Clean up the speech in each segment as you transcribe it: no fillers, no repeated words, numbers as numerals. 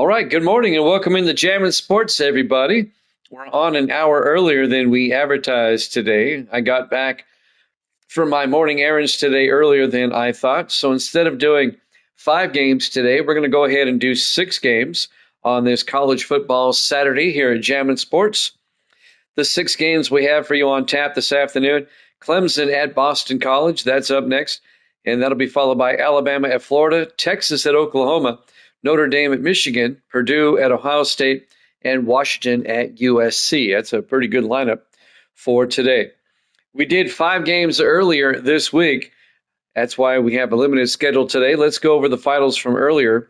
All right, good morning and welcome into Jammin' Sports, everybody. We're on an hour earlier than we advertised today. I got back from my morning errands today earlier than I thought. So instead of doing 5 games today, we're going to go ahead and do 6 games on this college football Saturday here at Jammin' Sports. The 6 games we have for you on tap this afternoon: Clemson at Boston College, that's up next, and that'll be followed by Alabama at Florida, Texas at Oklahoma, Notre Dame at Michigan, Purdue at Ohio State, and Washington at USC. That's a pretty good lineup for today. We did 5 games earlier this week. That's why we have a limited schedule today. Let's go over the finals from earlier.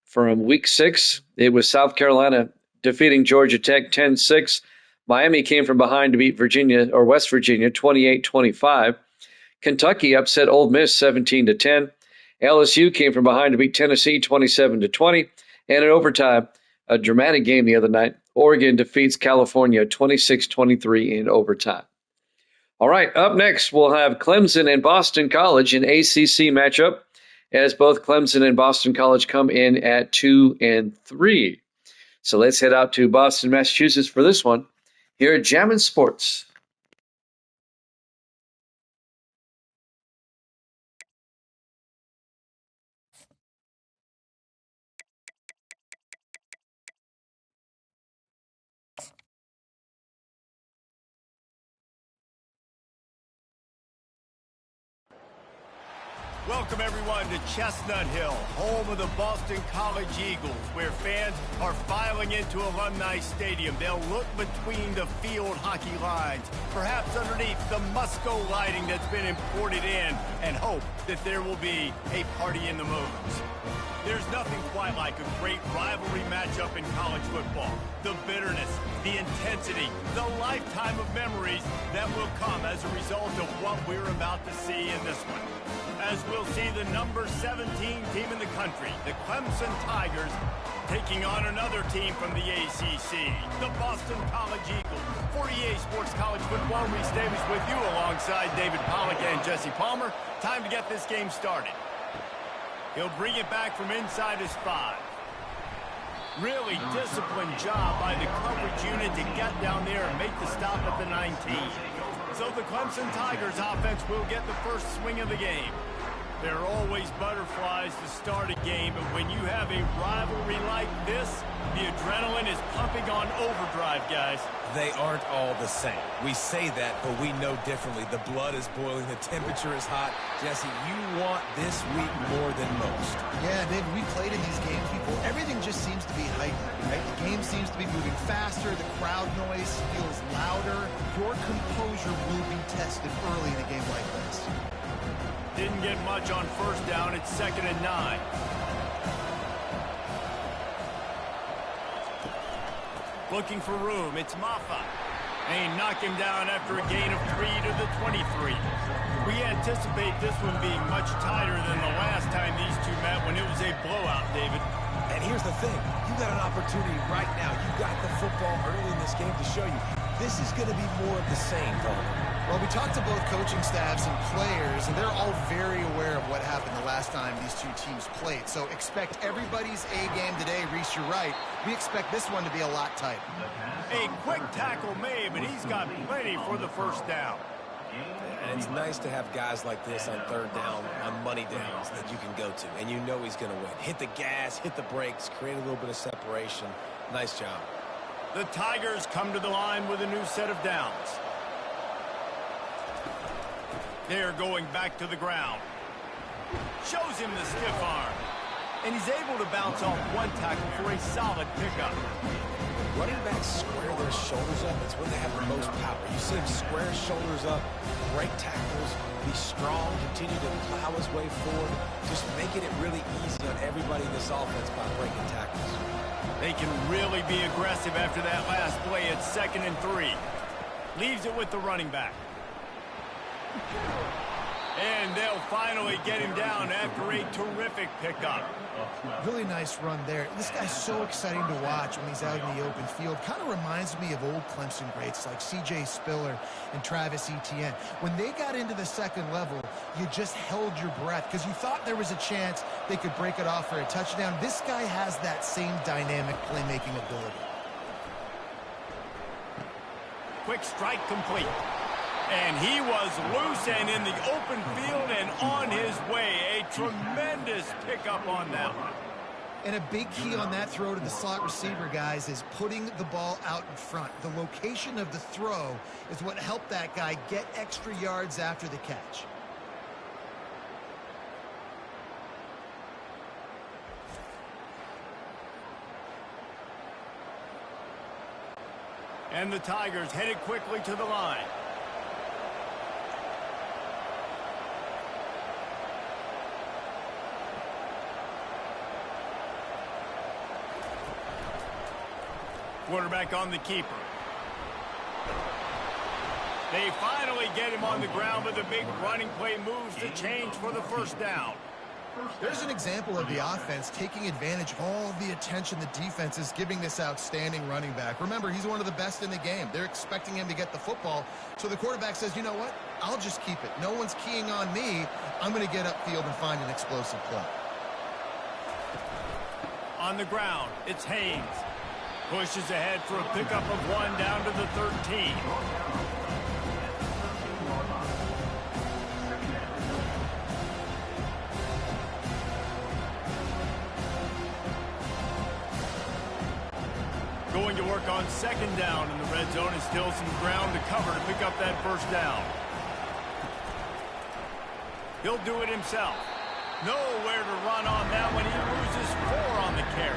From week 6, it was South Carolina defeating Georgia Tech 10-6. Miami came from behind to beat West Virginia 28-25. Kentucky upset Ole Miss 17-10. LSU came from behind to beat Tennessee 27-20. And in overtime, a dramatic game the other night, Oregon defeats California 26-23 in overtime. All right, up next, we'll have Clemson and Boston College, an ACC matchup, as both Clemson and Boston College come in at 2-3. So let's head out to Boston, Massachusetts for this one here at Jammin' Sports. Welcome, everyone, to Chestnut Hill, home of the Boston College Eagles, where fans are filing into Alumni Stadium. They'll look between the field hockey lines, perhaps underneath the Musco lighting that's been imported in, and hope that there will be a party in the moons. There's nothing quite like a great rivalry matchup in college football. The bitterness, the intensity, the lifetime of memories that will come as a result of what we're about to see in this one. As we'll see the number 17 team in the country, the Clemson Tigers, taking on another team from the ACC, the Boston College Eagles. For EA Sports College Football, Reese Davis with you alongside David Pollack and Jesse Palmer. Time to get this game started. He'll bring it back from inside his 5. Really disciplined job by the coverage unit to get down there and make the stop at the 19. So the Clemson Tigers offense will get the first swing of the game. There are always butterflies to start a game, but when you have a rivalry like this, the adrenaline is pumping on overdrive, guys. They aren't all the same. We say that, but we know differently. The blood is boiling. The temperature is hot. Jesse, you want this week more than most. Yeah, David, we played in these games before. Everything just seems to be heightened, right? The game seems to be moving faster. The crowd noise feels louder. Your composure will be tested early in a game like this. Didn't get much on first down. It's 2nd and 9. Looking for room. It's Maffa. And he knocked him down after a gain of 3 to the 23. We anticipate this one being much tighter than the last time these two met when it was a blowout, David. And here's the thing. You got an opportunity right now. You got the football early in this game to show you. This is going to be more of the same, Palmer. Well, we talked to both coaching staffs and players, and they're all very aware of what happened the last time these two teams played. So expect everybody's A game today. Reese, you're right. We expect this one to be a lot tighter. A quick tackle made, but he's got plenty for the first down. And it's nice to have guys like this on third down, on money downs that you can go to, and you know he's going to win. Hit the gas, hit the brakes, create a little bit of separation. Nice job. The Tigers come to the line with a new set of downs. They're going back to the ground. Shows him the stiff arm. And he's able to bounce off one tackle for a solid pickup. Running backs square their shoulders up. It's when they have the most power. You see him square his shoulders up, break tackles, be strong, continue to plow his way forward, just making it really easy on everybody in this offense by breaking tackles. They can really be aggressive after that last play. It's 2nd and 3. Leaves it with the running back. And they'll finally get him down after a terrific pickup. Really nice run there. This guy's so exciting to watch when he's out in the open field. Kind of reminds me of old Clemson greats like C.J. Spiller and Travis Etienne. When they got into the second level, you just held your breath because you thought there was a chance they could break it off for a touchdown. This guy has that same dynamic playmaking ability. Quick strike complete. And he was loose and in the open field and on his way. A tremendous pickup on that one. And a big key on that throw to the slot receiver, guys, is putting the ball out in front. The location of the throw is what helped that guy get extra yards after the catch. And the Tigers headed quickly to the line. Quarterback on the keeper. They finally get him on the ground, but the big running play moves the change for the first down. There's an example of the offense taking advantage of all of the attention the defense is giving this outstanding running back. Remember, he's one of the best in the game. They're expecting him to get the football, so the quarterback says, you know what? I'll just keep it. No one's keying on me. I'm going to get upfield and find an explosive play. On the ground, it's Haynes. Pushes ahead for a pickup of one down to the 13. Going to work on second down in the red zone and still some ground to cover to pick up that first down. He'll do it himself. Nowhere to run on that one. He loses 4 on the carry.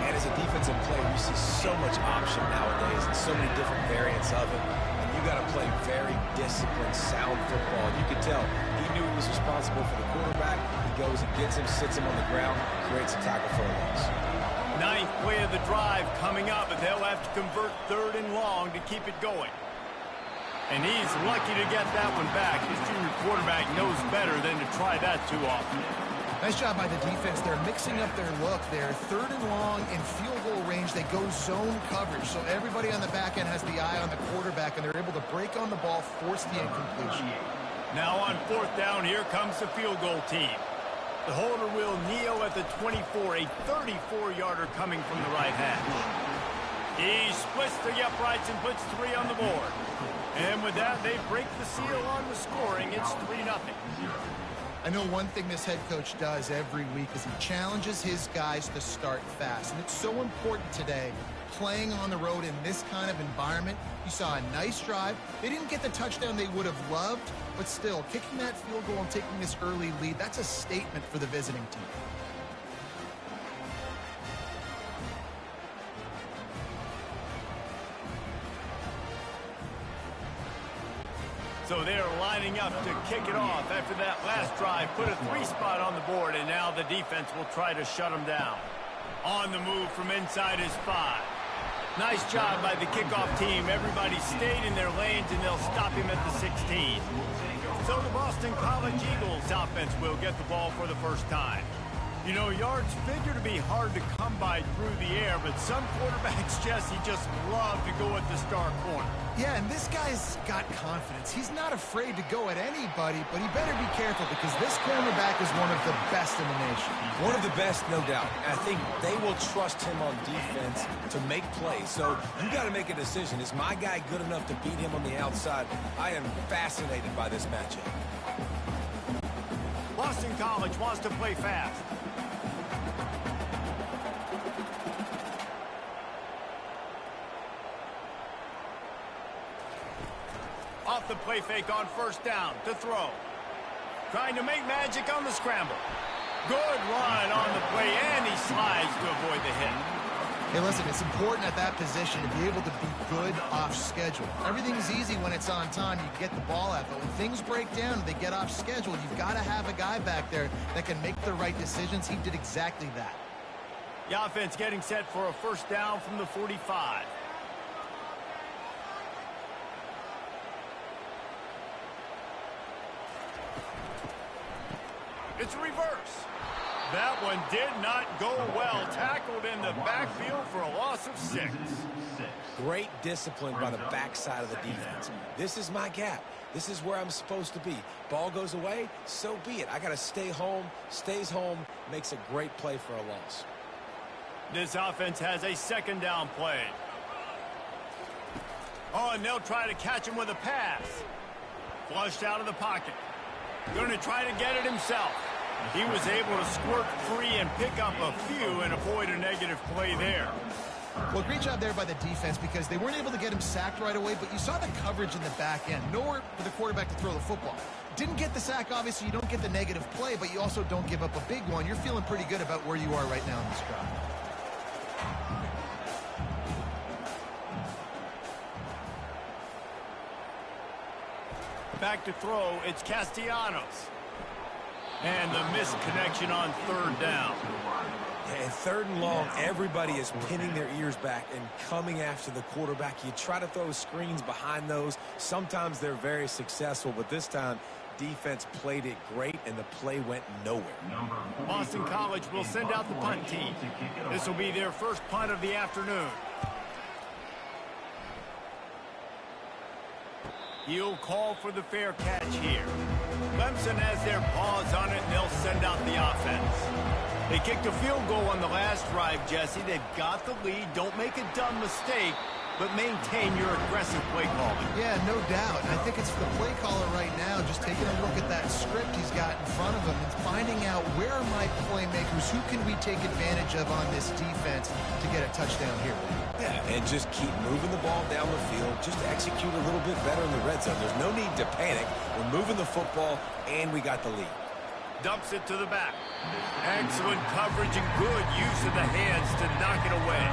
And as a defensive player, you see so much option nowadays and so many different variants of it. And you got to play very disciplined, sound football. You could tell he knew he was responsible for the quarterback. He goes and gets him, sits him on the ground, creates a tackle for a loss. 9th play of the drive coming up, but they'll have to convert 3rd and long to keep it going. And he's lucky to get that one back. His junior quarterback knows better than to try that too often. Nice job by the defense. They're mixing up their look there. 3rd and long in field goal range. They go zone coverage. So everybody on the back end has the eye on the quarterback, and they're able to break on the ball, force the incompletion. Now on 4th down, here comes the field goal team. The holder will kneel at the 24, a 34-yarder coming from the right hash. He splits the uprights and puts 3 on the board. And with that, they break the seal on the scoring. It's 3-0. I know one thing this head coach does every week is he challenges his guys to start fast. And it's so important today, playing on the road in this kind of environment. You saw a nice drive. They didn't get the touchdown they would have loved, but still, kicking that field goal and taking this early lead, that's a statement for the visiting team. So they're lining up to kick it off after that last drive. Put a 3 spot on the board, and now the defense will try to shut them down. On the move from inside his 5. Nice job by the kickoff team. Everybody stayed in their lanes, and they'll stop him at the 16. So the Boston College Eagles offense will get the ball for the first time. You know, yards figure to be hard to come by through the air, but some quarterbacks, Jesse, just love to go at the star corner. Yeah, and this guy's got confidence. He's not afraid to go at anybody, but he better be careful because this cornerback is one of the best in the nation. One of the best, no doubt. I think they will trust him on defense to make plays. So you got to make a decision. Is my guy good enough to beat him on the outside? I am fascinated by this matchup. Boston College wants to play fast. Off the play fake on first down to throw. Trying to make magic on the scramble. Good run on the play, and he slides to avoid the hit. Hey, listen, it's important at that position to be able to be good off schedule. Everything's easy when it's on time. You get the ball out, but when things break down and they get off schedule, you've got to have a guy back there that can make the right decisions. He did exactly that. The offense getting set for a first down from the 45. It's reverse. That one did not go well. Tackled in the backfield for a loss of 6. Great discipline by the backside of the defense. This is my gap. This is where I'm supposed to be. Ball goes away, so be it. I got to stay home. Stays home, makes a great play for a loss. This offense has a second down play. Oh, and they'll try to catch him with a pass. Flushed out of the pocket. Going to try to get it himself. He was able to squirt free and pick up a few and avoid a negative play there. Well, great job there by the defense because they weren't able to get him sacked right away, but you saw the coverage in the back end. Nowhere for the quarterback to throw the football. Didn't get the sack, obviously. You don't get the negative play, but you also don't give up a big one. You're feeling pretty good about where you are right now in this drive. Back to throw, it's Castellanos. And the missed connection on third down. And third and long, everybody is pinning their ears back and coming after the quarterback. You try to throw screens behind those. Sometimes they're very successful, but this time, defense played it great, and the play went nowhere. Boston College will send out the punt team. This will be their first punt of the afternoon. He'll call for the fair catch here. Clemson has their paws on it, and they'll send out the offense. They kicked a field goal on the last drive, Jesse. They've got the lead. Don't make a dumb mistake, but maintain your aggressive play calling. Yeah, no doubt. And I think it's the play caller right now just taking a look at that script he's got in front of him and finding out where are my playmakers, who can we take advantage of on this defense to get a touchdown here. Yeah, and just keep moving the ball down the field. Just execute a little bit better in the red zone. There's no need to panic. We're moving the football, and we got the lead. Dumps it to the back. Excellent coverage and good use of the hands to knock it away.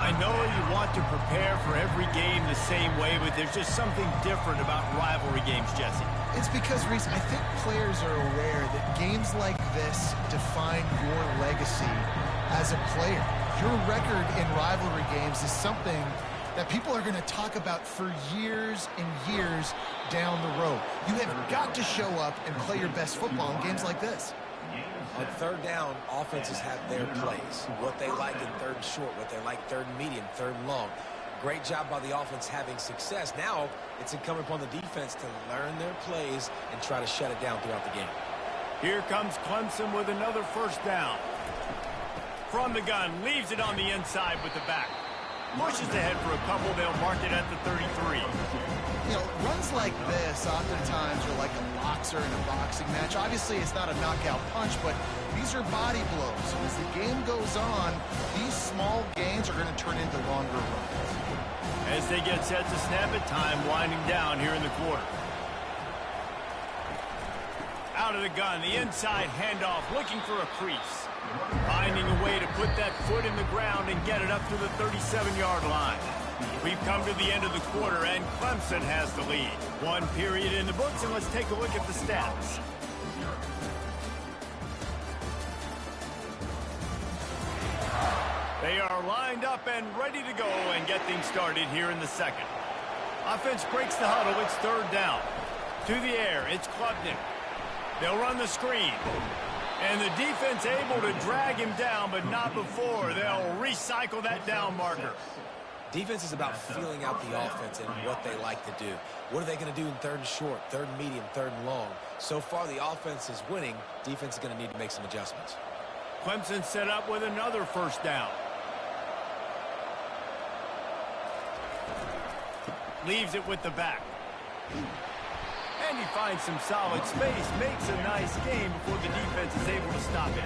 I know you want to prepare for every game the same way, but there's just something different about rivalry games, Jesse. It's because, Reese, I think players are aware that games like this define your legacy as a player. Your record in rivalry games is something that people are going to talk about for years and years down the road. You have got to show up and play your best football in games like this. On third down, offenses have their plays. What they like in third and short, what they like third and medium, third and long. Great job by the offense having success. Now it's incumbent upon the defense to learn their plays and try to shut it down throughout the game. Here comes Clemson with another first down. From the gun, leaves it on the inside with the back. Pushes ahead for a couple, they'll mark it at the 33. You know, runs like this oftentimes are like a boxer in a boxing match. Obviously, it's not a knockout punch, but these are body blows. And as the game goes on, these small gains are going to turn into longer runs. As they get set to snap it, time winding down here in the quarter. Out of the gun, the inside handoff, looking for a crease. Finding a way to put that foot in the ground and get it up to the 37-yard line. We've come to the end of the quarter, and Clemson has the lead. One period in the books, and let's take a look at the stats. They are lined up and ready to go and get things started here in the second. Offense breaks the huddle. It's third down. To the air, it's Klubnik. They'll run the screen. And the defense able to drag him down, but not before. They'll recycle that down marker. Defense is about feeling out the offense and what they like to do. What are they going to do in third and short, third and medium, third and long? So far, the offense is winning. Defense is going to need to make some adjustments. Clemson set up with another first down. Leaves it with the back. And he finds some solid space, makes a nice game before the defense is able to stop it.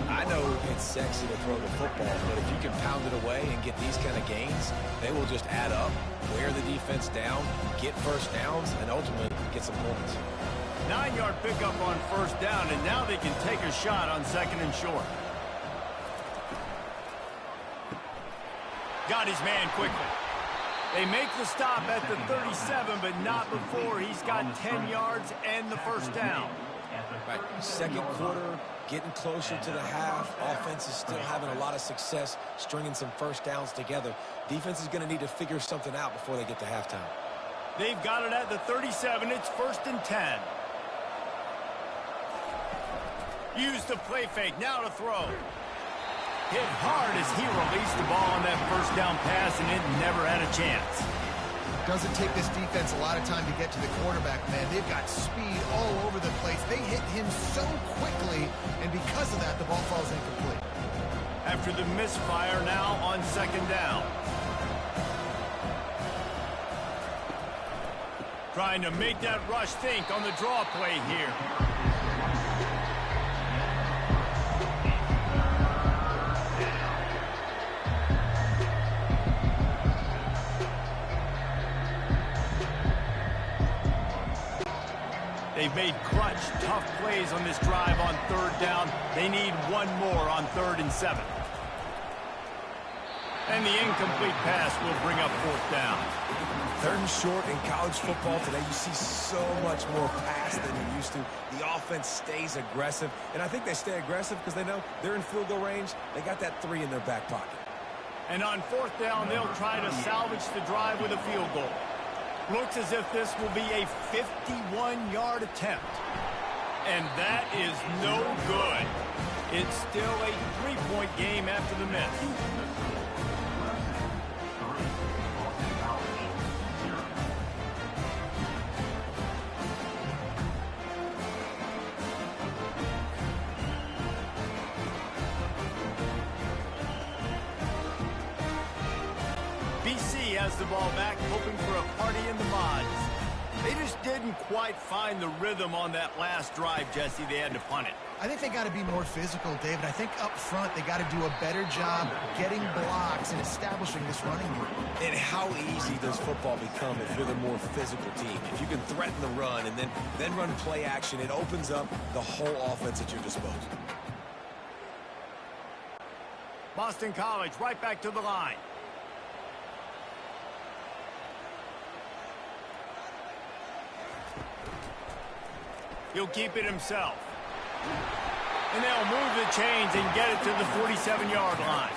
I know it's sexy to throw the football, but if you can pound it away and get these kind of gains, they will just add up, wear the defense down, get first downs, and ultimately get some points. 9-yard pickup on first down, and now they can take a shot on second and short. Got his man quickly. They make the stop at the 37, but not before he's got 10 yards and the first down. Right, second quarter, getting closer to the half. Offense is still having a lot of success stringing some first downs together. Defense is going to need to figure something out before they get to halftime. They've got it at the 37. It's first and 10. Use the play fake, now to throw. Hit hard as he released the ball on that first down pass, and it never had a chance. Doesn't take this defense a lot of time to get to the quarterback, man. They've got speed all over the place. They hit him so quickly, and because of that, the ball falls incomplete. After the misfire, now on second down. Trying to make that rush think on the draw play here. They've made clutch, tough plays on this drive on third down. They need one more on 3rd and 7. And the incomplete pass will bring up 4th down. 3rd and short in college football today, you see so much more pass than you're used to. The offense stays aggressive, and I think they stay aggressive because they know they're in field goal range. They got that 3 in their back pocket. And on 4th down, they'll try to salvage the drive with a field goal. Looks as if this will be a 51-yard attempt. And that is no good. It's still a 3-point game after the miss. BC has the ball back, hoping for a party in the mods. They just didn't quite find the rhythm on that last drive, Jesse. They had to punt it. I think they got to be more physical, David. I think up front they got to do a better job getting blocks and establishing this running game. And how easy does football become if you're the more physical team? If you can threaten the run and then run play action, it opens up the whole offense at your disposal. Boston College right back to the line. He'll keep it himself. And they'll move the chains and get it to the 47-yard line.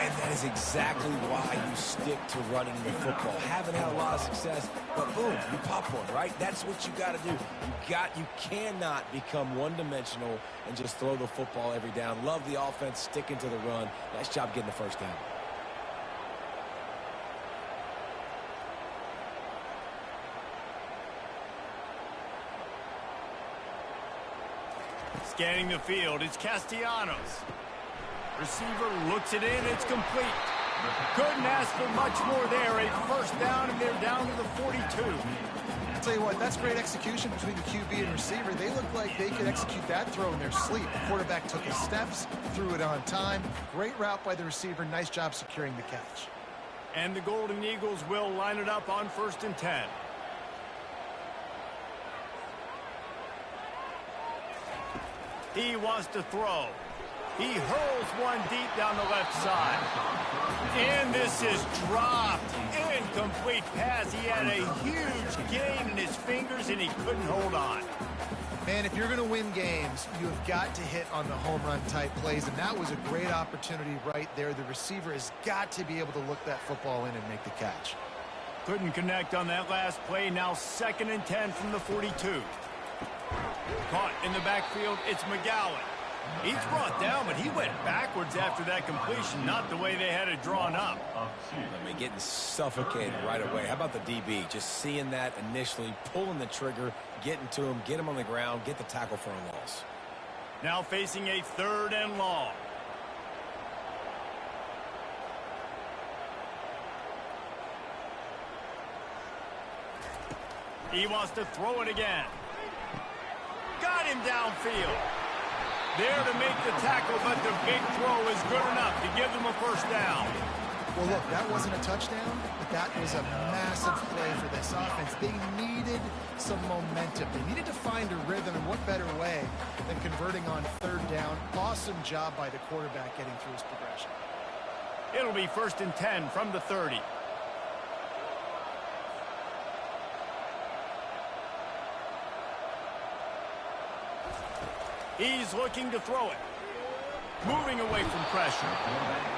And that is exactly why you stick to running the football. Haven't had a lot of success, but boom, you pop one, right? That's what you got to do. You cannot become one-dimensional and just throw the football every down. Love the offense, sticking to the run. Nice job getting the first down. Scanning the field, it's Castellanos. Receiver looks it in, it's complete. Couldn't ask for much more there. A first down, and they're down to the 42. I'll tell you what, that's great execution between the QB and receiver. They look like they could execute that throw in their sleep. The quarterback took his steps, threw it on time. Great route by the receiver. Nice job securing the catch. And the Golden Eagles will line it up on 1st and 10. He wants to throw. He hurls one deep down the left side. And this is dropped. Incomplete pass. He had a huge gain in his fingers, and he couldn't hold on. Man, if you're going to win games, you have got to hit on the home run type plays, and that was a great opportunity right there. The receiver has got to be able to look that football in and make the catch. Couldn't connect on that last play. Now 2nd and 10 from the 42. Caught in the backfield, it's McGowan. He's brought down, but he went backwards after that completion, not the way they had it drawn up. I mean, getting suffocated right away. How about the DB? Just seeing that initially, pulling the trigger, getting to him, get him on the ground, get the tackle for a loss. Now facing a 3rd and long. He wants to throw it again. Got him downfield. There to make the tackle, but the big throw is good enough to give them a first down. Well, look, that wasn't a touchdown, but that was a massive play for this offense. They needed some momentum. They needed to find a rhythm, and what better way than converting on 3rd down. Awesome job by the quarterback getting through his progression. It'll be 1st and 10 from the 30. He's looking to throw it. moving away from pressure.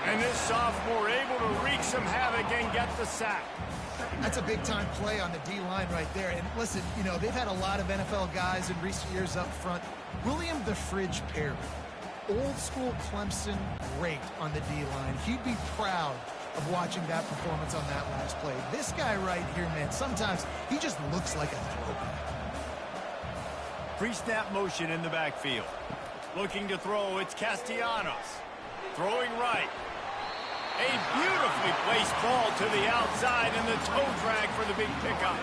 And this sophomore able to wreak some havoc and get the sack. That's a big-time play on the D-line right there. And listen, you know, they've had a lot of NFL guys in recent years up front. William the Fridge Perry, old-school Clemson great on the D-line. He'd be proud of watching that performance on that last play. This guy right here, man, sometimes he just looks like a throwback. Pre-snap motion in the backfield. Looking to throw, it's Castellanos. Throwing right. A beautifully placed ball to the outside and the toe drag for the big pickup.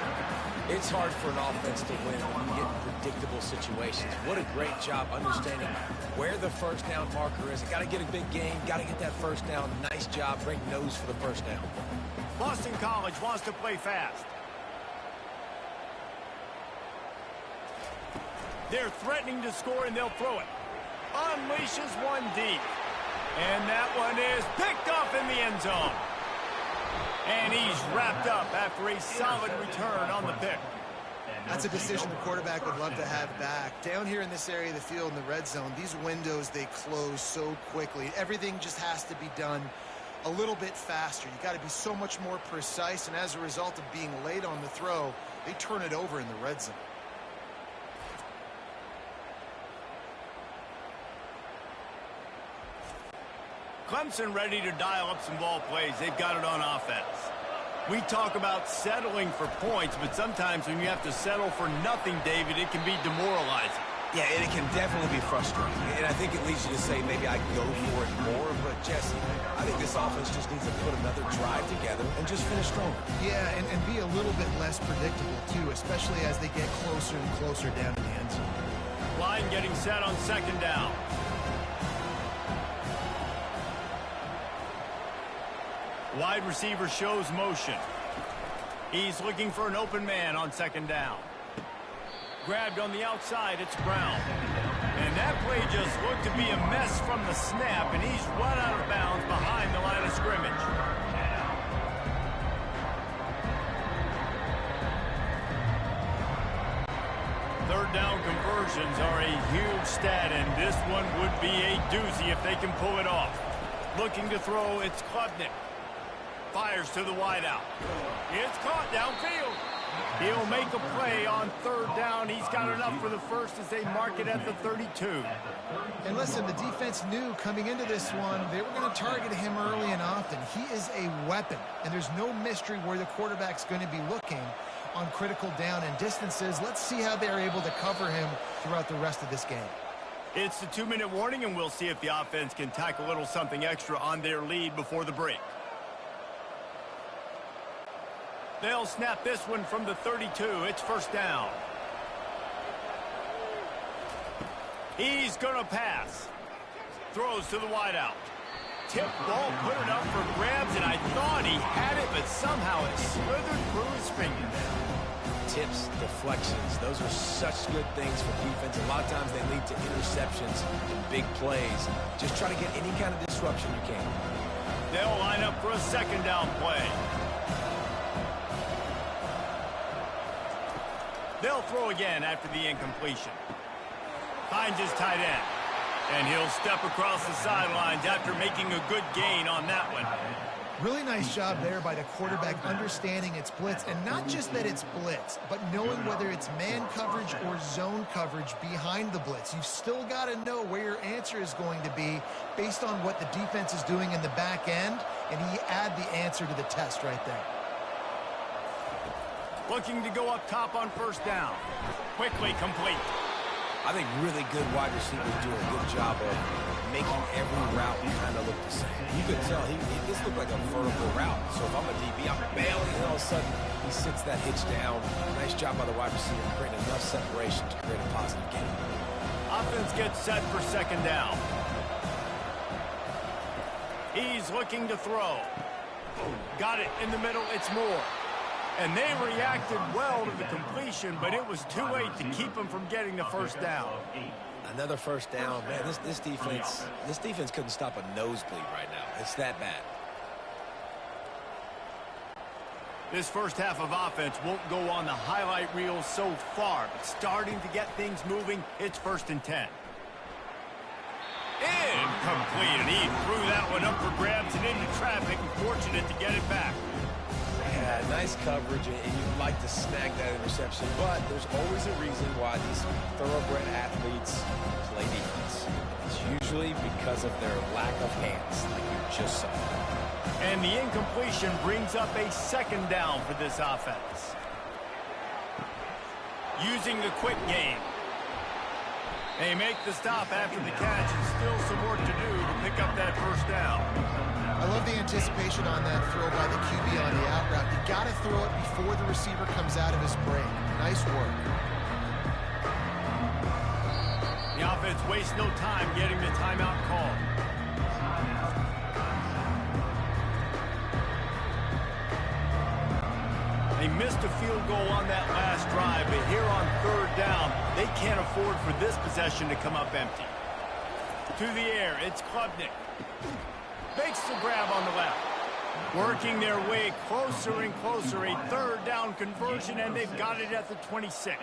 It's hard for an offense to win when you get in predictable situations. What a great job understanding where the first down marker is. Got to get a big gain, got to get that first down. Nice job, great nose for the first down. Boston College wants to play fast. They're threatening to score and they'll throw it. Unleashes one deep. And that one is picked up in the end zone. And he's wrapped up after a solid return on the pick. That's a decision the quarterback would love to have back. Down here in this area of the field in the red zone, these windows, they close so quickly. Everything just has to be done a little bit faster. You got to be so much more precise, and as a result of being late on the throw, they turn it over in the red zone. Clemson ready to dial up some ball plays. They've got it on offense. We talk about settling for points, but sometimes when you have to settle for nothing, David, it can be demoralizing. Yeah, and it can definitely be frustrating. And I think it leads you to say maybe I can go for it more. But, Jesse, I think this offense just needs to put another drive together and just finish stronger. Yeah, and be a little bit less predictable, too, especially as they get closer and closer down to the end zone. Line getting set on second down. Wide receiver shows motion. He's looking for an open man on second down. Grabbed on the outside, it's Brown. And that play just looked to be a mess from the snap, and he's run out of bounds behind the line of scrimmage. Third down conversions are a huge stat, and this one would be a doozy if they can pull it off. Looking to throw, it's Klubnik. Fires to the wideout. It's caught downfield. He'll make a play on third down. He's got enough for the first as they mark it at the 32. And listen, the defense knew coming into this one, they were going to target him early and often. He is a weapon, and there's no mystery where the quarterback's going to be looking on critical down and distances. Let's see how they're able to cover him throughout the rest of this game. It's the 2-minute warning, and we'll see if the offense can tack a little something extra on their lead before the break. They'll snap this one from the 32. It's first down. He's going to pass. Throws to the wideout. Tip ball, put it up for grabs, and I thought he had it, but somehow it slithered through his fingers. Tips, deflections, those are such good things for defense. A lot of times they lead to interceptions and big plays. Just try to get any kind of disruption you can. They'll line up for a second down play. They'll throw again after the incompletion. Finds his tight end. And he'll step across the sidelines after making a good gain on that one. Really nice job there by the quarterback understanding it's blitz. And not just that it's blitz, but knowing whether it's man coverage or zone coverage behind the blitz. You've still got to know where your answer is going to be based on what the defense is doing in the back end. And he add the answer to the test right there. Looking to go up top on first down. Quickly complete. I think really good wide receivers do a good job of making every route kind of look the same. You could tell this looked like a vertical route. So if I'm a DB, I'm bailing, and all of a sudden he sits that hitch down. Nice job by the wide receiver creating enough separation to create a positive gain. Offense gets set for second down. He's looking to throw. Got it in the middle. It's Moore. And they reacted well to the completion, but it was too late to keep them from getting the first down. Another first down. Man, this defense couldn't stop a nosebleed right now. It's that bad. This first half of offense won't go on the highlight reel so far, but starting to get things moving, it's 1st and 10. Incomplete, and he threw that one up for grabs and into traffic, and fortunate to get it back. Yeah, nice coverage, and you'd like to snag that interception, but there's always a reason why these thoroughbred athletes play defense. It's usually because of their lack of hands, like you just saw. And the incompletion brings up a second down for this offense. Using the quick game. They make the stop after the catch, and still some work to do to pick up that first down. I love the anticipation on that throw by the QB on the out route. You got to throw it before the receiver comes out of his break. Nice work. The offense wastes no time getting the timeout called. They missed a field goal on that last drive, but here on third down, they can't afford for this possession to come up empty. To the air, it's Klubnik. Makes the grab on the left. Working their way closer and closer. A third down conversion, and they've got it at the 26.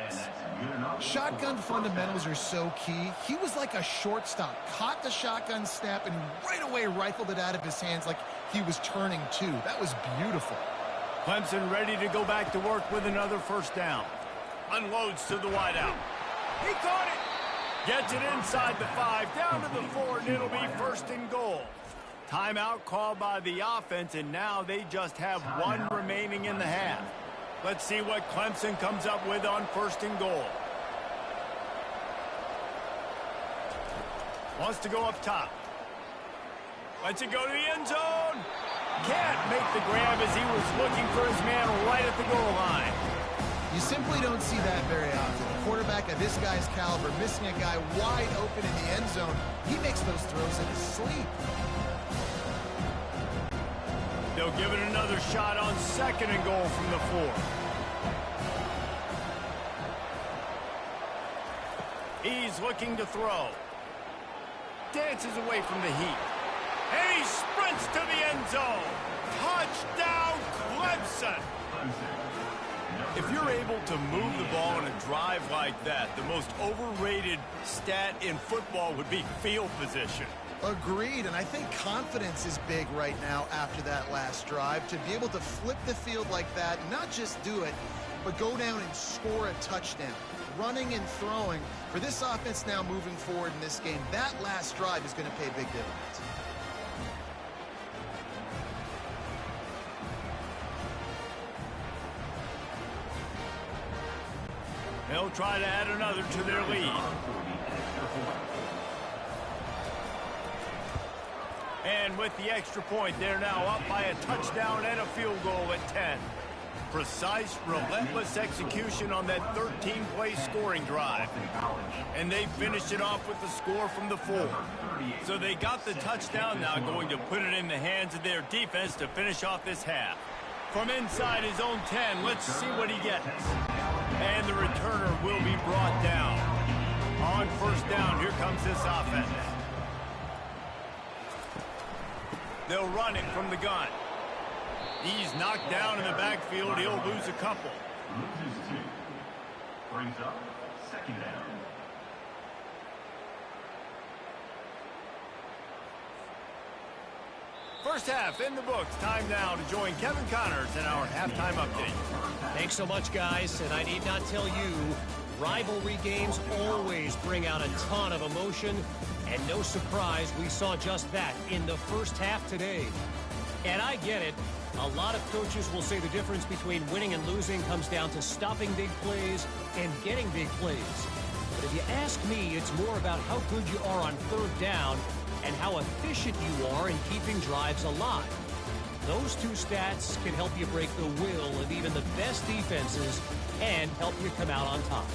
Shotgun fundamentals are so key. He was like a shortstop. Caught the shotgun snap and right away rifled it out of his hands like he was turning two. That was beautiful. Clemson ready to go back to work with another first down. Unloads to the wideout. He caught it. Gets it inside the 5, down to the 4, and it'll be first and goal. Timeout called by the offense, and now they just have one remaining in the half. Let's see what Clemson comes up with on first and goal. Wants to go up top. Lets it go to the end zone. Can't make the grab as he was looking for his man right at the goal line. You simply don't see that very often. A quarterback of this guy's caliber missing a guy wide open in the end zone. He makes those throws in his sleep. They'll give it another shot on second and goal from the 4. He's looking to throw. Dances away from the heat. And he sprints to the end zone. Touchdown, Clemson. If you're able to move the ball in a drive like that, the most overrated stat in football would be field position. Agreed, and I think confidence is big right now after that last drive. To be able to flip the field like that, not just do it, but go down and score a touchdown. Running and throwing. For this offense now moving forward in this game, that last drive is going to pay big dividends. They'll try to add another to their lead. And with the extra point, they're now up by a touchdown and a field goal at 10. Precise, relentless execution on that 13-play scoring drive. And they finished it off with the score from the 4. So they got the touchdown, now going to put it in the hands of their defense to finish off this half. From inside his own 10, let's see what he gets. And the returner will be brought down. On first down, here comes this offense. They'll run it from the gun. He's knocked down in the backfield. He'll lose a couple. Loses 2. Brings up second down. First half in the books. Time now to join Kevin Connors in our halftime update. Thanks so much, guys. And I need not tell you, rivalry games always bring out a ton of emotion. And no surprise, we saw just that in the first half today. And I get it. A lot of coaches will say the difference between winning and losing comes down to stopping big plays and getting big plays. But if you ask me, it's more about how good you are on third down and how efficient you are in keeping drives alive. Those two stats can help you break the will of even the best defenses and help you come out on top.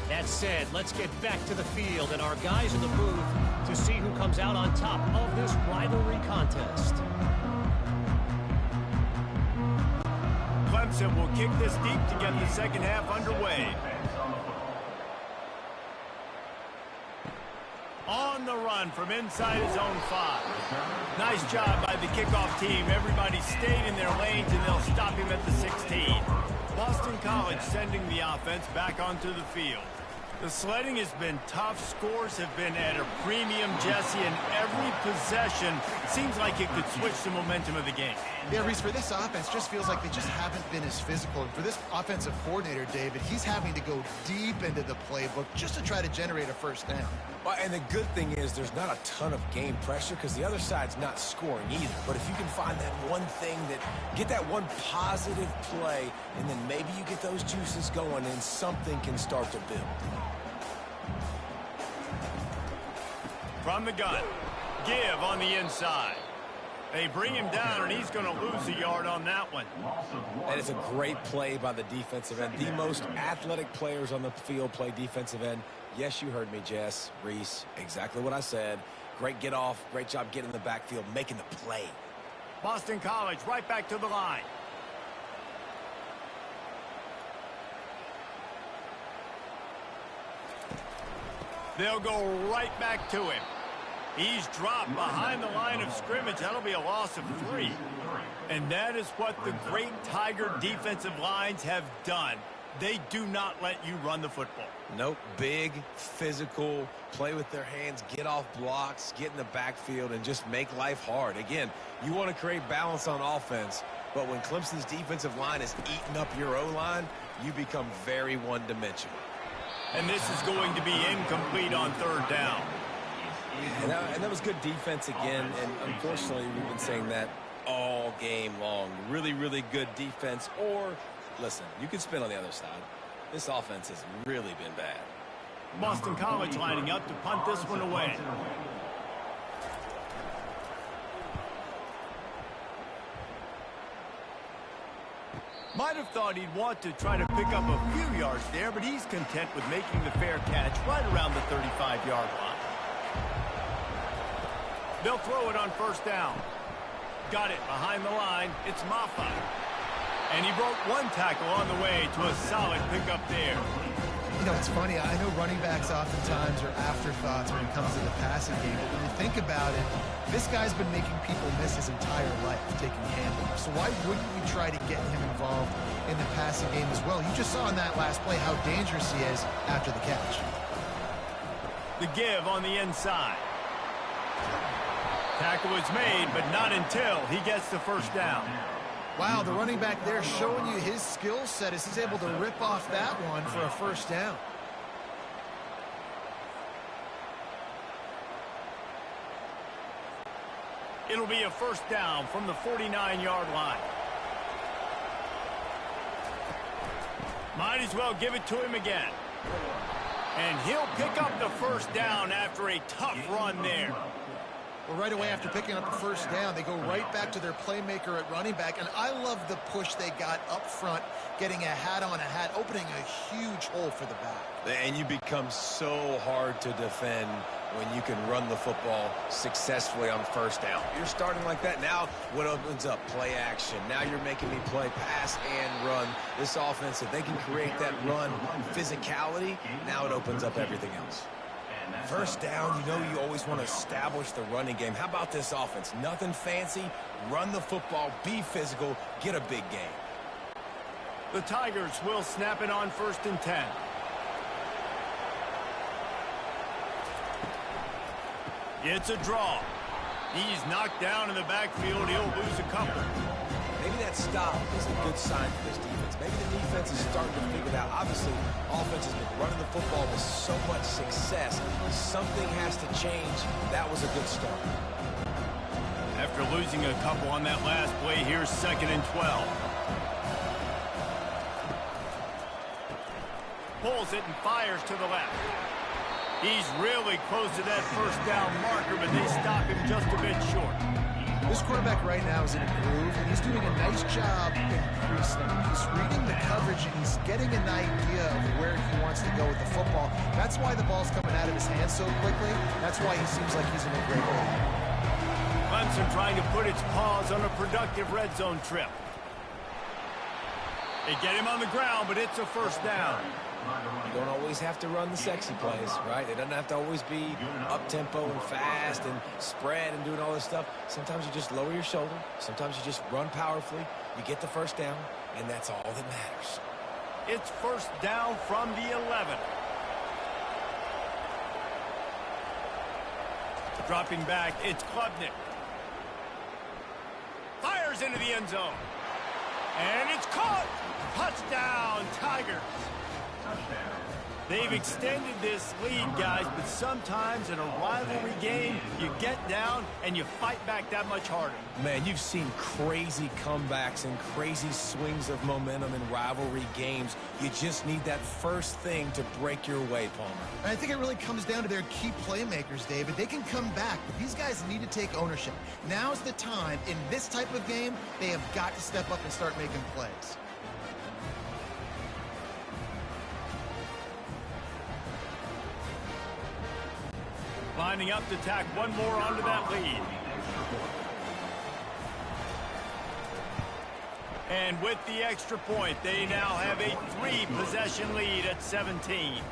That said, let's get back to the field and our guys in the booth to see who comes out on top of this rivalry contest. Clemson will kick this deep to get the second half underway. On the run from inside his own 5. Nice job by the kickoff team. Everybody stayed in their lanes, and they'll stop him at the 16. Boston College sending the offense back onto the field. The sledding has been tough. Scores have been at a premium, Jesse, and every possession seems like it could switch the momentum of the game. Yeah, Reese, for this offense, just feels like they just haven't been as physical. And for this offensive coordinator, David, he's having to go deep into the playbook just to try to generate a first down. Well, and the good thing is there's not a ton of game pressure because the other side's not scoring either. But if you can find that one thing get that one positive play, and then maybe you get those juices going and something can start to build. From the gun, give on the inside. They bring him down, and he's going to lose a yard on that one. And it's a great play by the defensive end. The most athletic players on the field play defensive end. Yes, you heard me, Jess, Reese, exactly what I said. Great get off, great job getting in the backfield, making the play. Boston College right back to the line. They'll go right back to him. He's dropped behind the line of scrimmage. That'll be a loss of 3. And that is what the great Tiger defensive lines have done. They do not let you run the football. Nope, big, physical, play with their hands, get off blocks, get in the backfield, and just make life hard. Again, you want to create balance on offense, but when Clemson's defensive line is eating up your O-line, you become very one-dimensional. And this is going to be incomplete on third down. And that was good defense again, and unfortunately, we've been saying that all game long. Really, really good defense, or, listen, you can spin on the other side. This offense has really been bad. Boston College lining up to punt this one away. Might have thought he'd want to try to pick up a few yards there, but he's content with making the fair catch right around the 35-yard line. They'll throw it on first down. Got it behind the line. It's Maffa. And he broke one tackle on the way to a solid pickup there. You know, it's funny. I know running backs oftentimes are afterthoughts when it comes to the passing game. But when you think about it, this guy's been making people miss his entire life taking handoffs. So why wouldn't we try to get him involved in the passing game as well? You just saw in that last play how dangerous he is after the catch. The give on the inside. Tackle is made, but not until he gets the first down. Wow, the running back there showing you his skill set as he's able to rip off that one for a first down. It'll be a first down from the 49-yard line. Might as well give it to him again. And he'll pick up the first down after a tough run there. Well, right away after picking up the first down, they go right back to their playmaker at running back. And I love the push they got up front, getting a hat on a hat, opening a huge hole for the back. And you become so hard to defend when you can run the football successfully on first down. You're starting like that. Now what opens up? Play action. Now you're making me play pass and run. This offense, if they can create that run physicality, now it opens up everything else. First down, you know you always want to establish the running game. How about this offense? Nothing fancy. Run the football, be physical, get a big game. The Tigers will snap it on 1st and 10. It's a draw. He's knocked down in the backfield. He'll lose a couple. Maybe that stop is a good sign for this defense. Maybe the defense is starting to figure it out. Obviously, offense has been running the football with so much success. Something has to change. That was a good start. After losing a couple on that last play, here's 2nd and 12. Pulls it and fires to the left. He's really close to that first down marker, but they stop him just a bit short. This quarterback right now is in a groove, and he's doing a nice job in pre-snap. He's reading the coverage, and he's getting an idea of where he wants to go with the football. That's why the ball's coming out of his hands so quickly. That's why he seems like he's in a great way. Clemson trying to put its paws on a productive red zone trip. They get him on the ground, but it's a first down. You don't always have to run the sexy plays, right? It doesn't have to always be up-tempo and fast and spread and doing all this stuff. Sometimes you just lower your shoulder. Sometimes you just run powerfully. You get the first down, and that's all that matters. It's first down from the 11. Dropping back, it's Klubnik. Fires into the end zone. And it's caught. Touchdown, Tigers. They've extended this lead, guys, but sometimes in a rivalry game, you get down and you fight back that much harder. Man, you've seen crazy comebacks and crazy swings of momentum in rivalry games. You just need that first thing to break your way, Palmer. And I think it really comes down to their key playmakers, David. They can come back, but these guys need to take ownership. Now's the time. In this type of game, they have got to step up and start making plays. Lining up to tack one more onto that lead. And with the extra point, they now have a 3-possession lead at 17.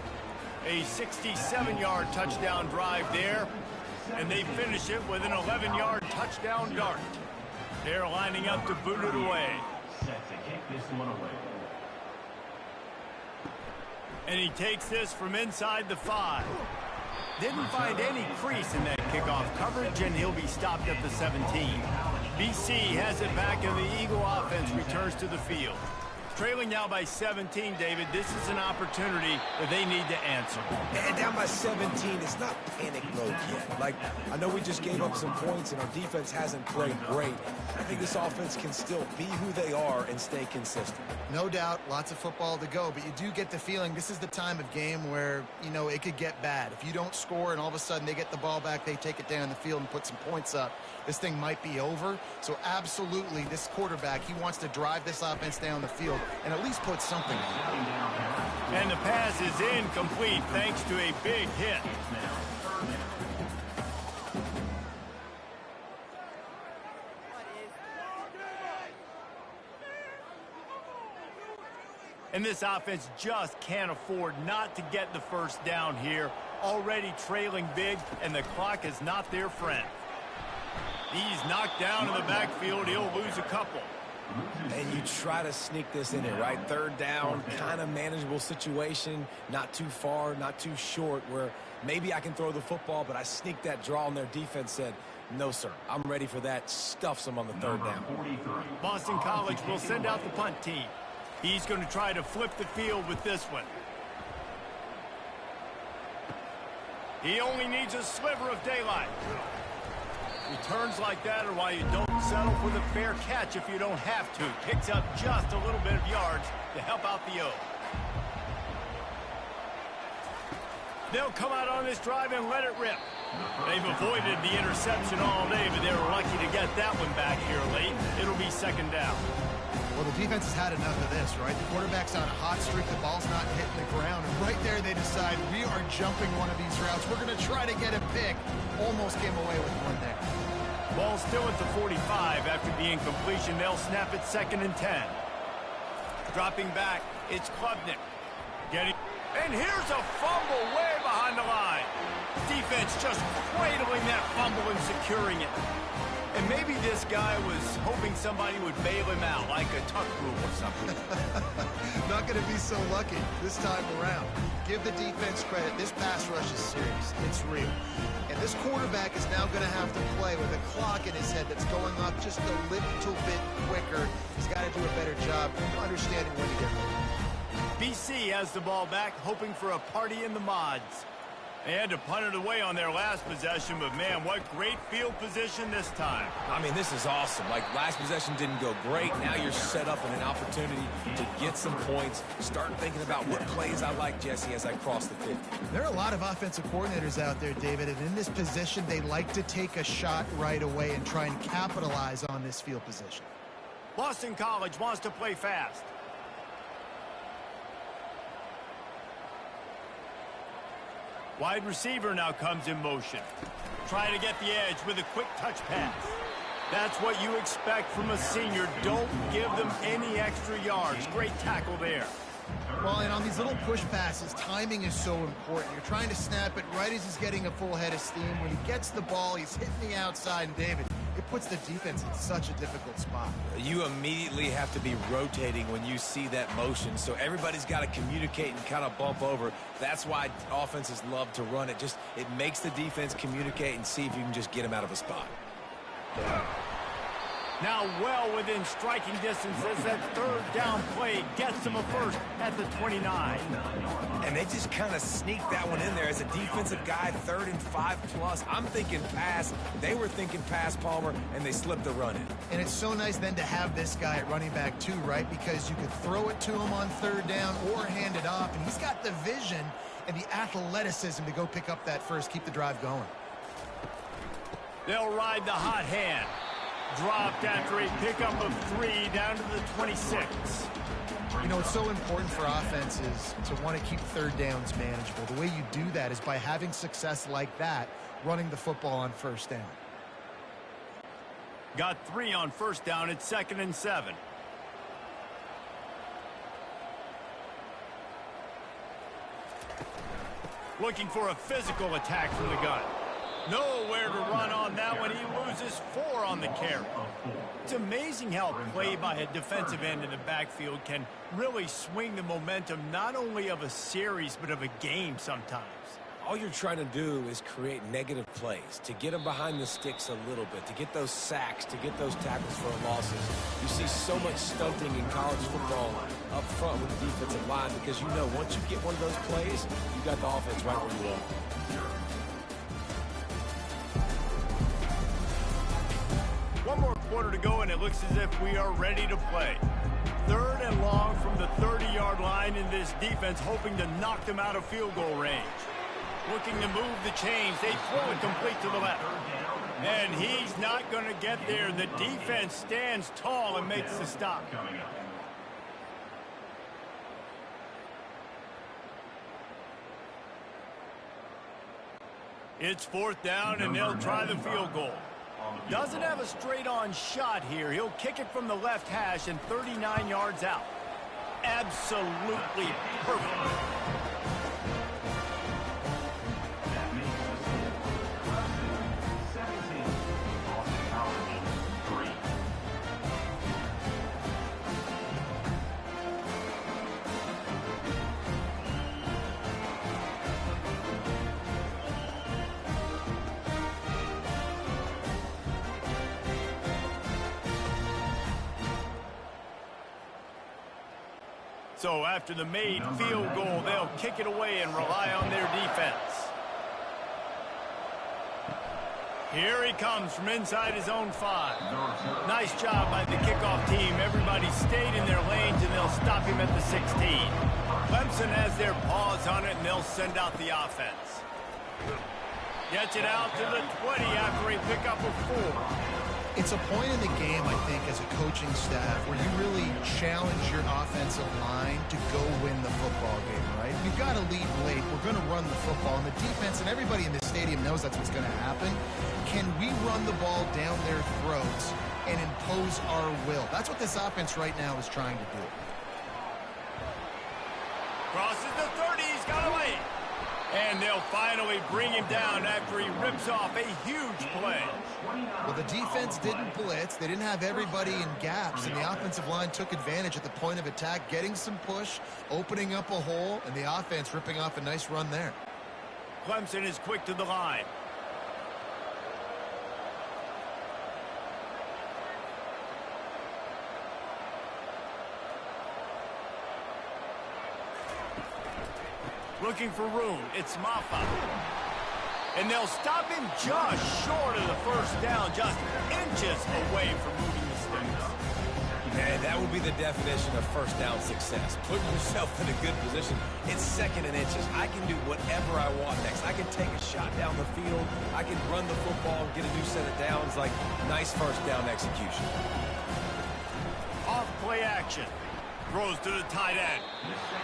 A 67-yard touchdown drive there, and they finish it with an 11-yard touchdown dart. They're lining up to boot it away. Set to kick this one away. And he takes this from inside the 5. Didn't find any crease in that kickoff coverage, and he'll be stopped at the 17. BC has it back, and the Eagle offense returns to the field. Trailing now by 17, David, this is an opportunity that they need to answer. And down by 17, it's not panic mode yet. Like, I know we just gave up some points and our defense hasn't played great. I think this offense can still be who they are and stay consistent. No doubt, lots of football to go, but you do get the feeling this is the time of game where, you know, it could get bad. If you don't score and all of a sudden they get the ball back, they take it down the field and put some points up, this thing might be over. So absolutely, this quarterback, he wants to drive this offense down the field and at least put something on it. And the pass is incomplete thanks to a big hit. And this offense just can't afford not to get the first down here. Already trailing big, and the clock is not their friend. He's knocked down in the backfield. He'll lose a couple. And you try to sneak this in here, right? Third down, kind of manageable situation, not too far, not too short, where maybe I can throw the football, but I sneak that draw, and their defense said, no, sir, I'm ready for that. Stuffs them on the third down. Boston College will send out the punt team. He's going to try to flip the field with this one. He only needs a sliver of daylight. Returns like that are why you don't settle for the fair catch if you don't have to. Picks up just a little bit of yards to help out the O. They'll come out on this drive and let it rip. They've avoided the interception all day, but they were lucky to get that one back here late. It'll be second down. Well, the defense has had enough of this, right? The quarterback's on a hot streak. The ball's not hitting the ground. And right there, they decide, we are jumping one of these routes. We're going to try to get a pick. Almost came away with one there. Ball still at the 45 after the incompletion. They'll snap it 2nd and 10. Dropping back, it's Klubnik. And here's a fumble way behind the line. Defense just cradling that fumble and securing it. And maybe this guy was hoping somebody would bail him out, like a tuck rule or something. Not going to be so lucky this time around. Give the defense credit. This pass rush is serious. It's real. And this quarterback is now going to have to play with a clock in his head that's going up just a little bit quicker. He's got to do a better job understanding when to get ready. BC has the ball back, hoping for a party in the mods. They had to punt it away on their last possession, but man, what great field position this time. I mean, this is awesome. Like, last possession didn't go great. Now you're set up in an opportunity to get some points. Start thinking about what plays I like, Jesse, as I cross the 50. There are a lot of offensive coordinators out there, David, and in this position, they like to take a shot right away and try and capitalize on this field position. Boston College wants to play fast. Wide receiver now comes in motion. Trying to get the edge with a quick touch pass. That's what you expect from a senior. Don't give them any extra yards. Great tackle there. Well, and on these little push passes, timing is so important. You're trying to snap it right as he's getting a full head of steam. When he gets the ball, he's hitting the outside. And David, it puts the defense in such a difficult spot. You immediately have to be rotating when you see that motion, so everybody's got to communicate and kind of bump over. That's why offenses love to run it. It makes the defense communicate and see if you can just get them out of a spot. Now well within striking distance as that third down play gets them a first at the 29. And they just kind of sneak that one in there as a defensive guy, 3rd and 5+. I'm thinking pass. They were thinking pass, Palmer, and they slipped the run in. And it's so nice then to have this guy at running back too, right? Because you could throw it to him on 3rd down or hand it off. And he's got the vision and the athleticism to go pick up that first, keep the drive going. They'll ride the hot hand. Dropped after a pickup of 3 down to the 26. You know, it's so important for offenses to want to keep 3rd downs manageable. The way you do that is by having success like that, running the football on 1st down. Got 3 on 1st down at 2nd and 7. Looking for a physical attack from the gun. Nowhere to run on that one. He loses 4 on the carry. It's amazing how play by a defensive end in the backfield can really swing the momentum not only of a series but of a game sometimes. All you're trying to do is create negative plays, to get them behind the sticks a little bit, to get those sacks, to get those tackles for losses. You see so much stunting in college football up front with the defensive line because you know once you get one of those plays, you got the offense right where you want. One more quarter to go, and it looks as if we are ready to play. 3rd and long from the 30-yard line, in this defense hoping to knock them out of field goal range. Looking to move the chains. They throw it complete to the left. And he's not going to get there. The defense stands tall and makes the stop. It's 4th down, and they'll try the field goal. Doesn't have a straight-on shot here. He'll kick it from the left hash and 39 yards out. Absolutely perfect. So after the made field goal, they'll kick it away and rely on their defense. Here he comes from inside his own 5. Nice job by the kickoff team. Everybody stayed in their lanes, and they'll stop him at the 16. Clemson has their paws on it, and they'll send out the offense. Gets it out to the 20 after a pickup of 4. It's a point in the game, I think, as a coaching staff where you really challenge your offensive line to go win the football game, right? You've got to lead late. We're going to run the football. And the defense and everybody in the stadium knows that's what's going to happen. Can we run the ball down their throats and impose our will? That's what this offense right now is trying to do. Crosses the 30. He's got away. And they'll finally bring him down after he rips off a huge play. Well, the defense didn't blitz. They didn't have everybody in gaps, and the offensive line took advantage at the point of attack, getting some push, opening up a hole, and the offense ripping off a nice run there. Clemson is quick to the line. Looking for room. It's Maffa. And they'll stop him just short of the 1st down, just inches away from moving the sticks. Man, that would be the definition of 1st down success. Putting yourself in a good position. It's 2nd and inches. I can do whatever I want next. I can take a shot down the field. I can run the football and get a new set of downs. Like, nice 1st down execution. Off play action. Throws to the tight end.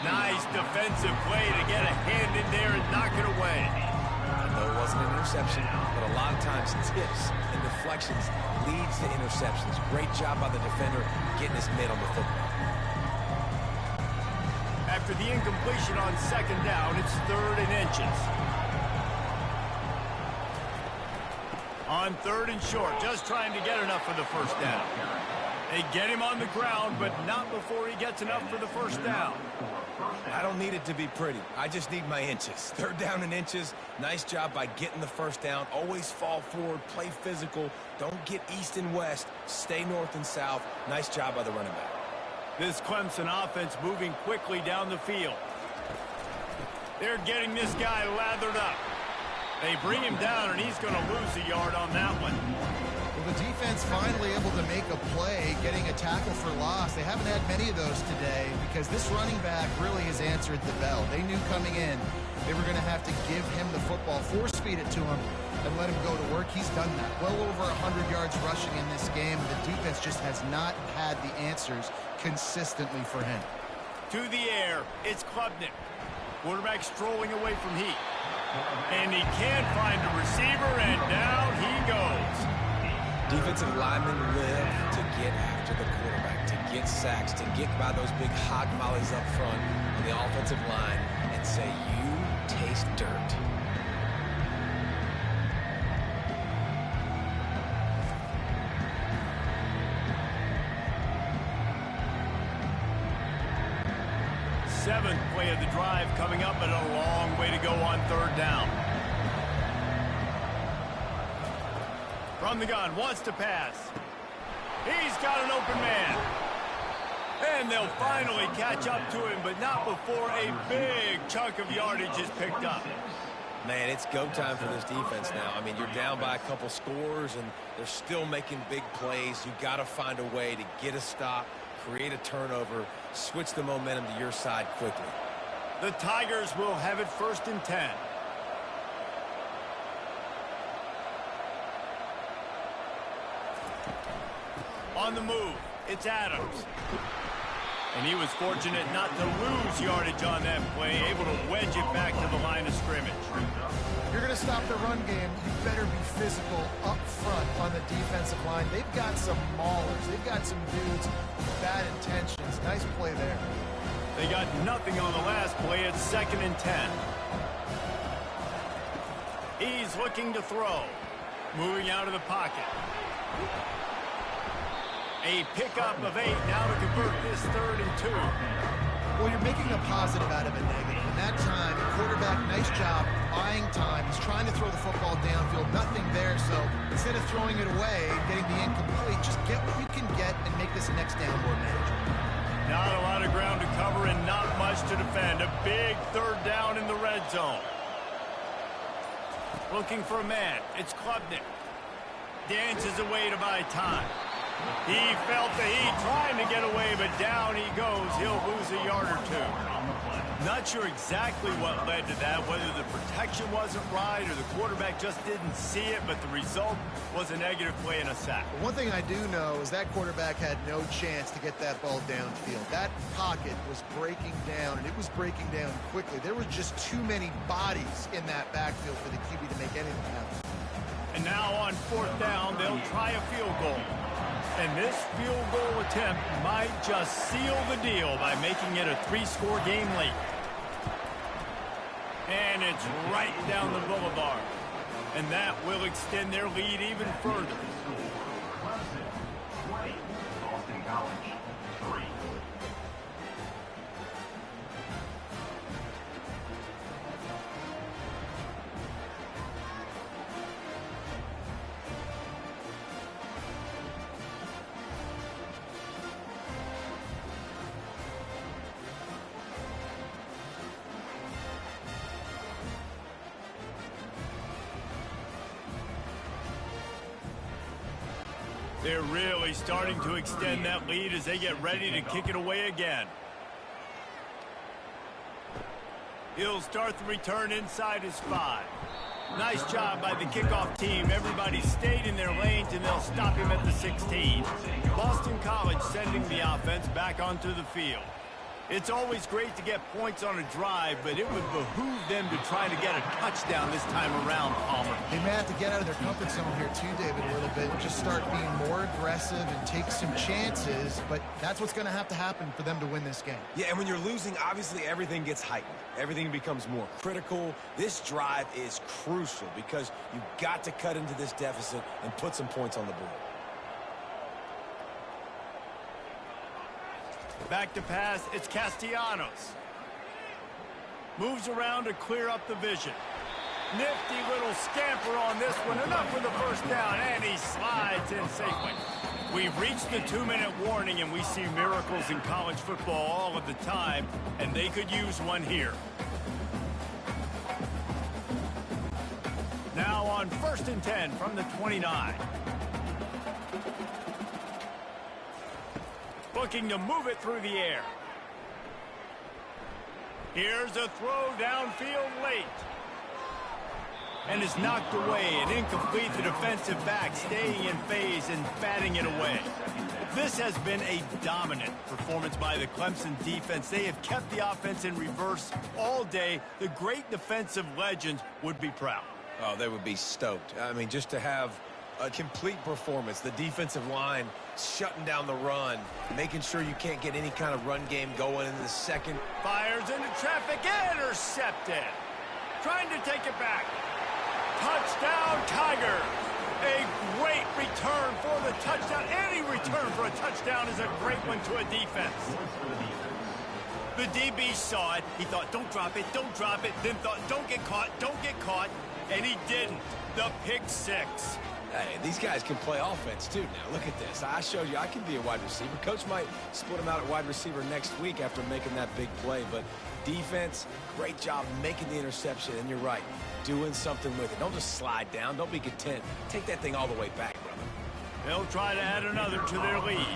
Nice defensive play to get a hand in there and knock it away. I know it wasn't an interception, but a lot of times tips and deflections leads to interceptions. Great job by the defender getting his mitt on the football. After the incompletion on 2nd down, it's 3rd and inches. On 3rd and short, just trying to get enough for the first down. They get him on the ground, but not before he gets enough for the first down. I don't need it to be pretty. I just need my inches. 3rd down and inches. Nice job by getting the first down. Always fall forward, play physical. Don't get east and west. Stay north and south. Nice job by the running back. This Clemson offense moving quickly down the field. They're getting this guy lathered up. They bring him down, and he's going to lose a yard on that one. Well, the defense finally able to make a play, getting a tackle for loss. They haven't had many of those today because this running back really has answered the bell. They knew coming in they were going to have to give him the football, force feed it to him, and let him go to work. He's done that. Well over 100 yards rushing in this game. The defense just has not had the answers consistently for him. To the air, it's Klubnik. Quarterback strolling away from heat. And he can't find a receiver, and down he goes. Defensive linemen live to get after the quarterback, to get sacks, to get by those big hog mollies up front on the offensive line and say, you taste dirt. Seventh play of the drive coming up, but a long way to go on 3rd down. From the gun, wants to pass. He's got an open man. And they'll finally catch up to him, but not before a big chunk of yardage is picked up. Man, it's go time for this defense now. I mean, you're down by a couple scores, and they're still making big plays. You've got to find a way to get a stop, create a turnover, switch the momentum to your side quickly. The Tigers will have it 1st and 10. On the move, it's Adams. And he was fortunate not to lose yardage on that play, able to wedge it back to the line of scrimmage. If you're going to stop the run game, you better be physical up front on the defensive line. They've got some maulers. They've got some dudes with bad intentions. Nice play there. They got nothing on the last play. It's 2nd and 10. He's looking to throw. Moving out of the pocket. A pickup of 8 now to convert this 3rd and 2. Well, you're making a positive out of a negative. And that time, quarterback, nice job, buying time. He's trying to throw the football downfield. Nothing there, so instead of throwing it away and getting the incomplete, just get what you can get and make this next down more manageable. Not a lot of ground to cover and not much to defend. A big 3rd down in the red zone. Looking for a man. It's Klubnik. Dances away to buy time. He felt the heat trying to get away, but down he goes. He'll lose a yard or 2. Not sure exactly what led to that, whether the protection wasn't right or the quarterback just didn't see it, but the result was a negative play and a sack. One thing I do know is that quarterback had no chance to get that ball downfield. That pocket was breaking down, and it was breaking down quickly. There were just too many bodies in that backfield for the QB to make anything happen. And now on 4th down, they'll try a field goal. And this field goal attempt might just seal the deal by making it a 3-score game late. And it's right down the boulevard. And that will extend their lead even further. Clemson 20, Boston College 3. They're really starting to extend that lead as they get ready to kick it away again. He'll start the return inside his 5. Nice job by the kickoff team. Everybody stayed in their lanes, and they'll stop him at the 16. Boston College sending the offense back onto the field. It's always great to get points on a drive, but it would behoove them to try to get a touchdown this time around, Palmer. They may have to get out of their comfort zone here too, David, a little bit. Just start being more aggressive and take some chances, but that's what's going to have to happen for them to win this game. Yeah, and when you're losing, obviously everything gets heightened. Everything becomes more critical. This drive is crucial because you've got to cut into this deficit and put some points on the board. Back to pass, it's Castellanos. Moves around to clear up the vision. Nifty little scamper on this one, enough for the first down, and he slides in safely. We've reached the 2-minute warning, and we see miracles in college football all of the time, and they could use one here. Now on 1st and 10 from the 29. Looking to move it through the air. Here's a throw downfield late. And is knocked away and incomplete. The defensive back staying in phase and batting it away. This has been a dominant performance by the Clemson defense. They have kept the offense in reverse all day. The great defensive legends would be proud. Oh, they would be stoked. I mean, just to have a complete performance. The defensive line shutting down the run, making sure you can't get any kind of run game going in the second. Fires into traffic, intercepted. Trying to take it back. Touchdown, Tigers. A great return for the touchdown. Any return for a touchdown is a great one to a defense. The DB saw it. He thought, don't drop it, then thought, don't get caught, and he didn't. The pick six. Hey, these guys can play offense, too. Now, look at this. I showed you I can be a wide receiver. Coach might split him out at wide receiver next week after making that big play. But defense, great job making the interception. And you're right, doing something with it. Don't just slide down. Don't be content. Take that thing all the way back, brother. They'll try to add another to their lead.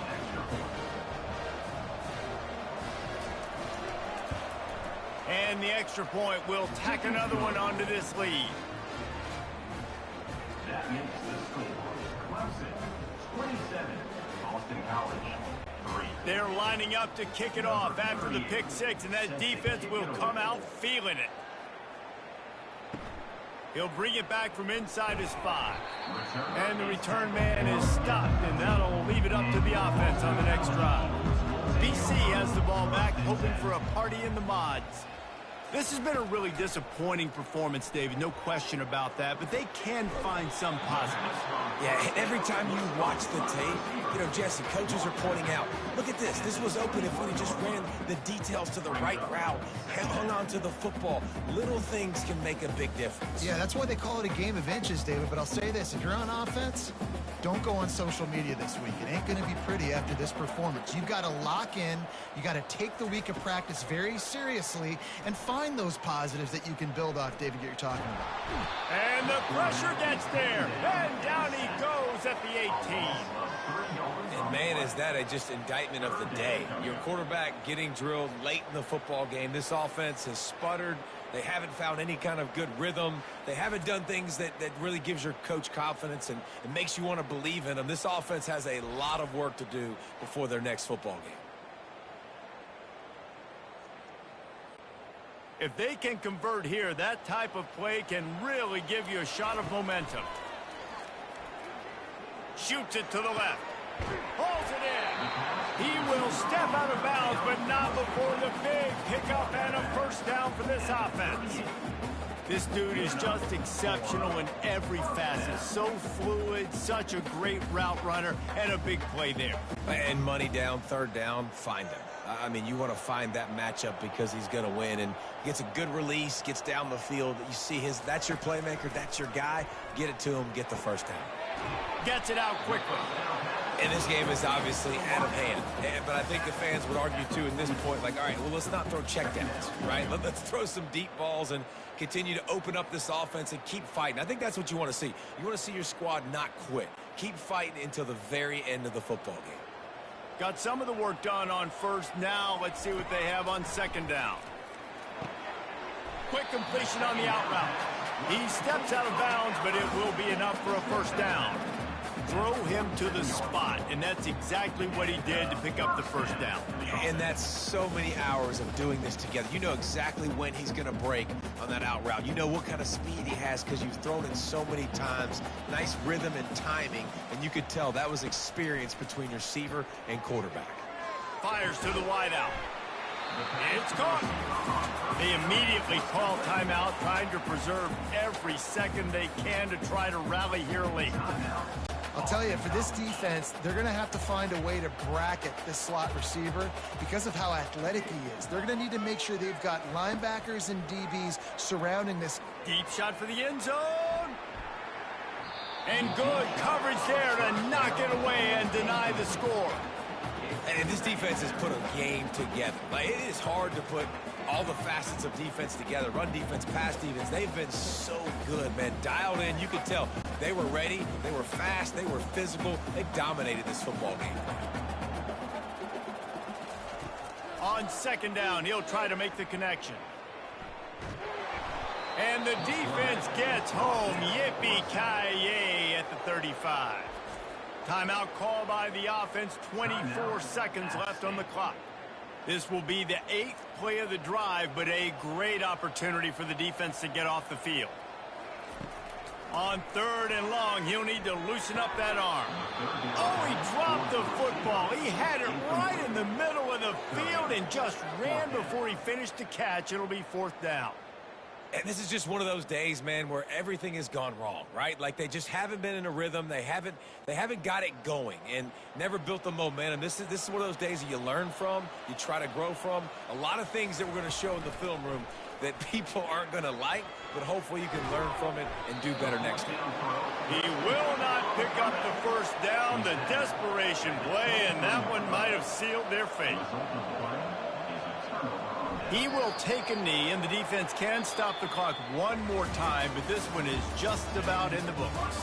And the extra point will tack another one onto this lead. That makes the score Clemson 27, Boston College 3. They're lining up to kick it off after the pick six, and that defense will come out feeling it. He'll bring it back from inside his 5. And the return man is stopped, and that'll leave it up to the offense on the next drive. BC has the ball back, hoping for a party in the mods. This has been a really disappointing performance, David, no question about that, but they can find some positives. Yeah, and every time you watch the tape, you know, Jesse, coaches are pointing out, look at this. This was open if we just ran the details to the right route, hung on to the football. Little things can make a big difference. Yeah, that's why they call it a game of inches, David, but I'll say this. If you're on offense, don't go on social media this week. It ain't going to be pretty after this performance. You've got to lock in. You got to take the week of practice very seriously and find those positives that you can build off, David, you're talking about. And the pressure gets there. And down he goes at the 18. And, man, is that a just indictment of the day. Your quarterback getting drilled late in the football game. This offense has sputtered. They haven't found any kind of good rhythm. They haven't done things that really gives your coach confidence and it makes you want to believe in them. This offense has a lot of work to do before their next football game. If they can convert here, that type of play can really give you a shot of momentum. Shoots it to the left. Hauls it in. He will step out of bounds, but not before the big pickup and a first down for this offense. This dude is just exceptional in every facet. So fluid, such a great route runner, and a big play there. And money down, third down, find him. I mean, you want to find that matchup because he's going to win. And gets a good release, gets down the field. You see that's your playmaker, that's your guy. Get it to him, get the first down. Gets it out quickly. And this game is obviously out of hand. But I think the fans would argue, too, at this point, like, all right, well, let's not throw checkdowns, right? Let's throw some deep balls and continue to open up this offense and keep fighting. I think that's what you want to see. You want to see your squad not quit. Keep fighting until the very end of the football game. Got some of the work done on first. Now let's see what they have on second down. Quick completion on the out route. He steps out of bounds, but it will be enough for a first down. throw him to the spot, and that's exactly what he did to pick up the first down. And that's so many hours of doing this together. You know exactly when he's going to break on that out route. You know what kind of speed he has because you've thrown it so many times. Nice rhythm and timing, and you could tell that was experience between receiver and quarterback. Fires to the wideout. It's caught. They immediately call timeout, trying to preserve every second they can to try to rally here late. I'll tell you, for this defense, they're going to have to find a way to bracket this slot receiver because of how athletic he is. They're going to need to make sure they've got linebackers and DBs surrounding this. Deep shot for the end zone. And good coverage there to knock it away and deny the score. And this defense has put a game together. Like, it is hard to put all the facets of defense together. Run defense, pass defense. They've been so good, man. Dialed in. You could tell they were ready. They were fast. They were physical. They dominated this football game. On second down, he'll try to make the connection. And the defense gets home. Yippee-ki-yay at the 35. Timeout call by the offense, 24 seconds left on the clock. This will be the 8th play of the drive, but a great opportunity for the defense to get off the field. On third and long, he'll need to loosen up that arm. Oh, he dropped the football. He had it right in the middle of the field and just ran before he finished the catch. It'll be fourth down. And this is just one of those days, man, where everything has gone wrong, right? Like, they just haven't been in a rhythm. They haven't got it going and never built the momentum. This is one of those days that you learn from, you try to grow from. A lot of things that we're going to show in the film room that people aren't going to like, but hopefully you can learn from it and do better next time. He will not pick up the first down. The desperation play, and that one might have sealed their fate. He will take a knee, and the defense can stop the clock one more time, but this one is just about in the books.